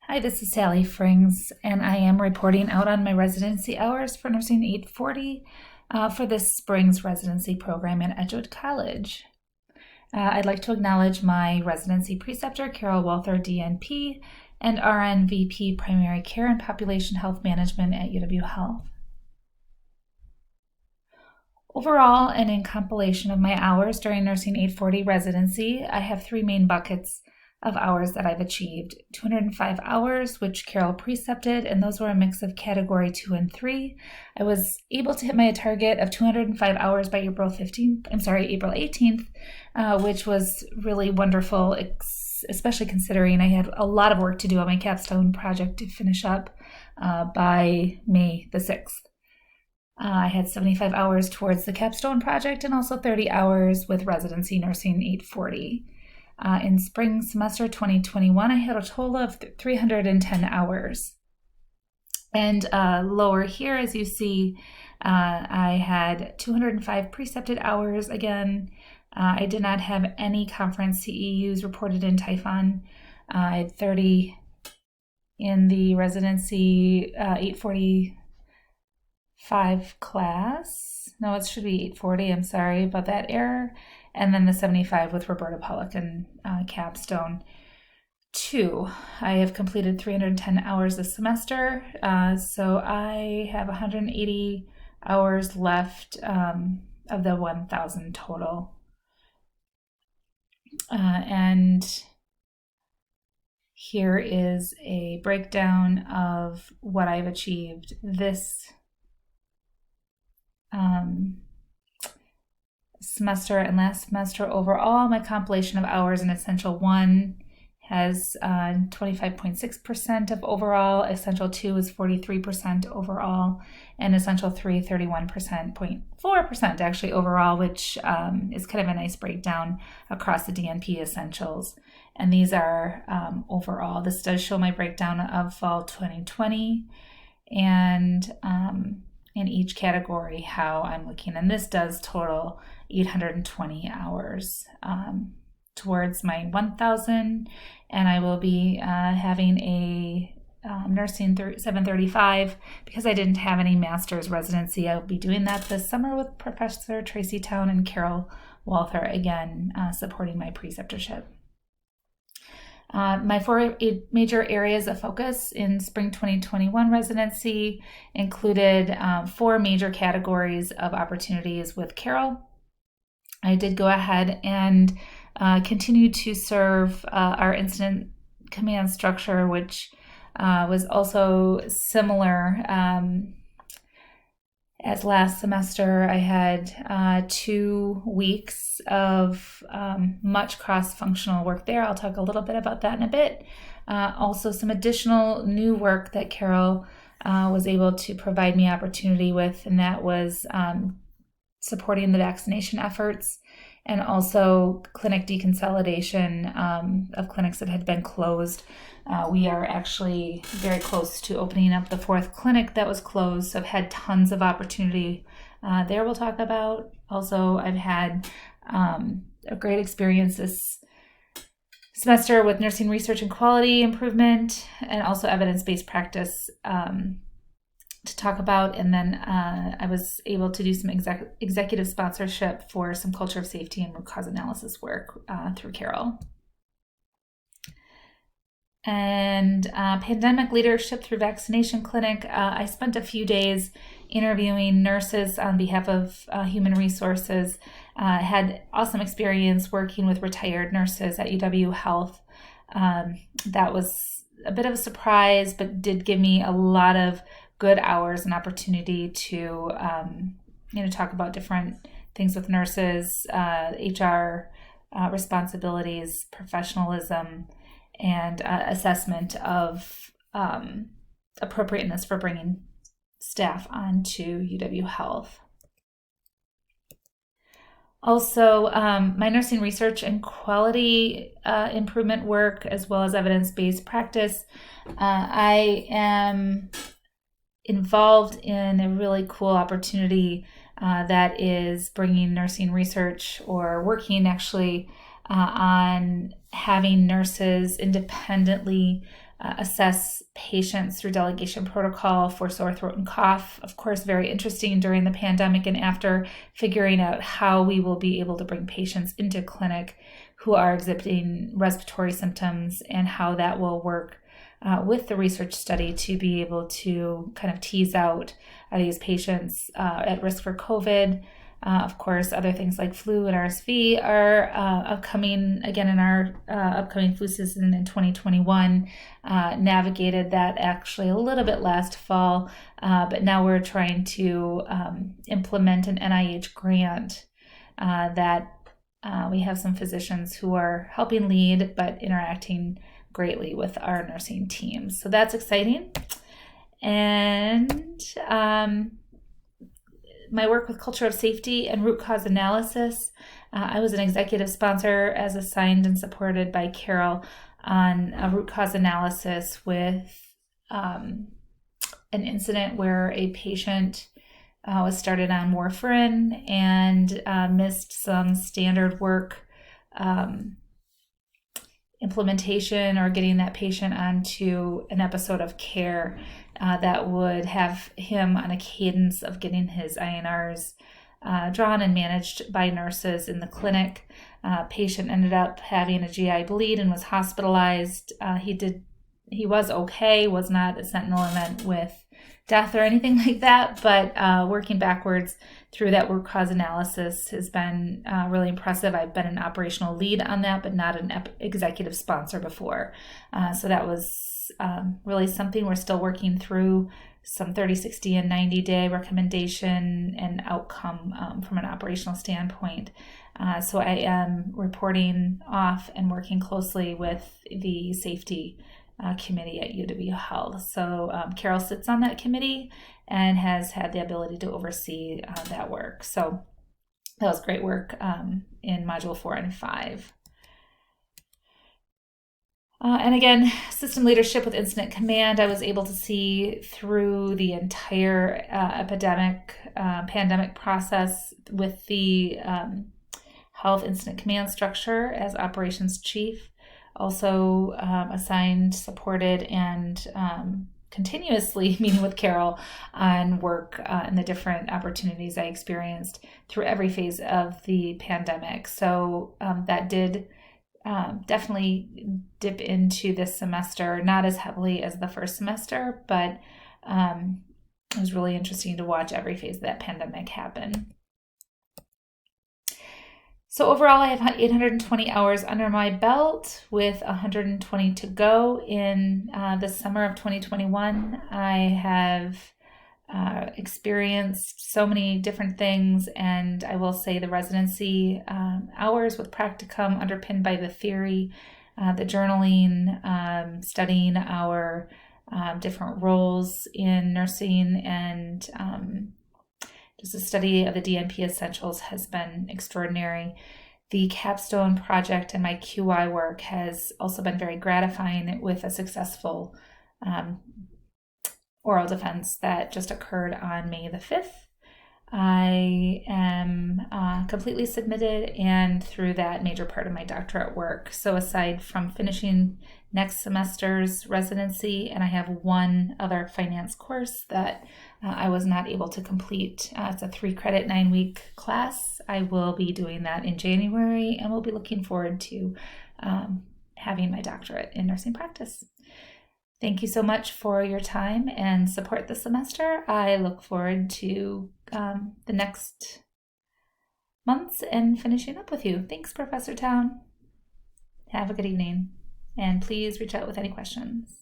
Hi, this is Sally Frings, and I am reporting out on my residency hours for Nursing 840 for this spring's residency program at Edgewood College. I'd like to acknowledge my residency preceptor, Carol Walther, DNP, and RN VP Primary Care and Population Health Management at UW Health. Overall, and in compilation of my hours during Nursing 840 residency, I have three main buckets of hours that I've achieved. 205 hours, which Carol precepted, and those were a mix of category 2 and 3. I was able to hit my target of 205 hours by April 18th, which was really wonderful, especially considering I had a lot of work to do on my capstone project to finish up by May the 6th. I had 75 hours towards the capstone project and also 30 hours with residency Nursing 840. In spring semester 2021, I had a total of 310 hours. And lower here, as you see, I had 205 precepted hours again. I did not have any conference CEUs reported in Typhon. I had 30 in the residency 845 class. No, it should be 840. I'm sorry about that error. And then the 75 with Roberta Pollock and capstone 2. I have completed 310 hours this semester, so I have 180 hours left of the 1,000 total. And here is a breakdown of what I've achieved this semester and last semester. Overall, my compilation of hours in Essential 1 has 25.6% of overall, Essential 2 is 43% overall, and Essential 3, 31.4% actually overall, which is kind of a nice breakdown across the DNP Essentials. And these are overall. This does show my breakdown of fall 2020 and in each category how I'm looking. And this does total 820 hours towards my 1,000, and I will be having a Nursing 735 because I didn't have any master's residency. I'll be doing that this summer with Professor Tracy Town and Carol Walther, again supporting my preceptorship. My four major areas of focus in spring 2021 residency included 4 major categories of opportunities with Carol. I did go ahead and continue to serve our incident command structure, which was also similar as last semester. I had 2 weeks of much cross-functional work there. I'll talk a little bit about that in a bit. Also some additional new work that Carol was able to provide me opportunity with, and that was supporting the vaccination efforts and also clinic deconsolidation of clinics that had been closed. We are actually very close to opening up the 4th clinic that was closed, so I've had tons of opportunity there we'll talk about. Also, I've had a great experience this semester with nursing research and quality improvement and also evidence-based practice to talk about. And then I was able to do some executive sponsorship for some culture of safety and root cause analysis work through Carol. And pandemic leadership through vaccination clinic. I spent a few days interviewing nurses on behalf of human resources. Had awesome experience working with retired nurses at UW Health. That was a bit of a surprise, but did give me a lot of good hours and opportunity to talk about different things with nurses, HR responsibilities, professionalism, and assessment of appropriateness for bringing staff onto UW Health. Also, my nursing research and quality improvement work, as well as evidence-based practice. I am involved in a really cool opportunity that is bringing nursing research, or working actually on having nurses independently assess patients through delegation protocol for sore throat and cough. Of course, very interesting during the pandemic and after, figuring out how we will be able to bring patients into clinic who are exhibiting respiratory symptoms and how that will work with the research study to be able to kind of tease out these patients at risk for COVID. Of course, other things like flu and RSV are upcoming again in our upcoming flu season in 2021. Navigated that actually a little bit last fall, but now we're trying to implement an NIH grant that we have some physicians who are helping lead but interacting greatly with our nursing teams. So that's exciting. And my work with culture of safety and root cause analysis. I was an executive sponsor as assigned and supported by Carol on a root cause analysis with an incident where a patient was started on warfarin and missed some standard work implementation or getting that patient onto an episode of care that would have him on a cadence of getting his INRs drawn and managed by nurses in the clinic. Patient ended up having a GI bleed and was hospitalized. He was okay, was not a sentinel event with death or anything like that, but working backwards through that root cause analysis has been really impressive. I've been an operational lead on that, but not an executive sponsor before. So that was really something we're still working through, some 30, 60, and 90-day recommendation and outcome from an operational standpoint. So I am reporting off and working closely with the safety committee at UW Health. So Carol sits on that committee and has had the ability to oversee that work. So that was great work in Module 4 and 5. And again, system leadership with incident command. I was able to see through the entire pandemic process with the health incident command structure as operations chief. Also assigned, supported, and continuously meeting with Carol on work and the different opportunities I experienced through every phase of the pandemic. So that did definitely dip into this semester, not as heavily as the first semester, but it was really interesting to watch every phase of that pandemic happen. So overall, I have 820 hours under my belt with 120 to go in the summer of 2021. I have experienced so many different things, and I will say the residency hours with practicum underpinned by the theory, the journaling, studying our different roles in nursing, and just a study of the DNP essentials has been extraordinary. The capstone project and my QI work has also been very gratifying with a successful oral defense that just occurred on May the 5th. I am completely submitted and through that major part of my doctorate work. So aside from finishing next semester's residency, and I have one other finance course that I was not able to complete. It's a 3-credit 9-week class. I will be doing that in January, and we'll be looking forward to having my doctorate in nursing practice. Thank you so much for your time and support this semester. I look forward to the next months and finishing up with you. Thanks, Professor Town. Have a good evening, and please reach out with any questions.